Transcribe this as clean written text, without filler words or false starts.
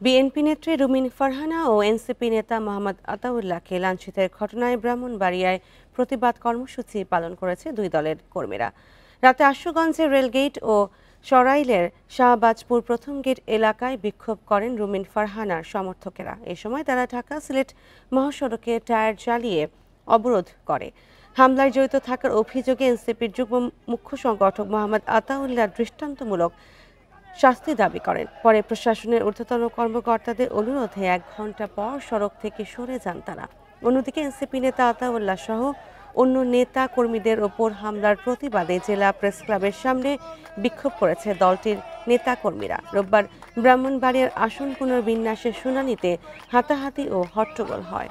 BNP নেত্রী রুমিন ফারহানা ও NCP নেতা মোহাম্মদ আতাউল্লাহকে লাঞ্ছিতের ঘটনায় ব্রাহ্মণবাড়িয়ায় প্রতিবাদ কর্মসূচি পালন করেছে দুই দলের কর্মীরা। রাতে আশুগঞ্জের রেলগেট ও সরাইলের শাহবাজপুর প্রথম গেট এলাকায় বিক্ষোভ করেন রুমিন ফারহানার সমর্থকেরা। এ সময় তারা ঢাকা সিলেট মহাসড়কে টায়ার জ্বালিয়ে অবরোধ করে। হামলায় জড়িত থাকার অভিযোগে এনসিপির যুগ্ম মুখ্য সংগঠক মোহাম্মদ আতাউল্লাহ দৃষ্টান্তমূলক শাস্তি দাবি করেন। পরে প্রশাসনের ঊর্ধ্বতন কর্মকর্তাদের অনুরোধে ১ ঘণ্টা পর সড়ক থেকে সরে যান তারা। অন্যদিকে এনসিপি নেতা আতাউল্লাহ সহ অন্য নেতা কর্মীদের ওপর হামলার প্রতিবাদে জেলা প্রেস ক্লাবের সামনে বিক্ষোভ করেছে দলটির নেতা কর্মীরা। রোববার ব্রাহ্মণবাড়িয়ার আসন পুনর্বিন্যাসের শুনানিতে হাতাহাতি ও হট্টগোল হয়।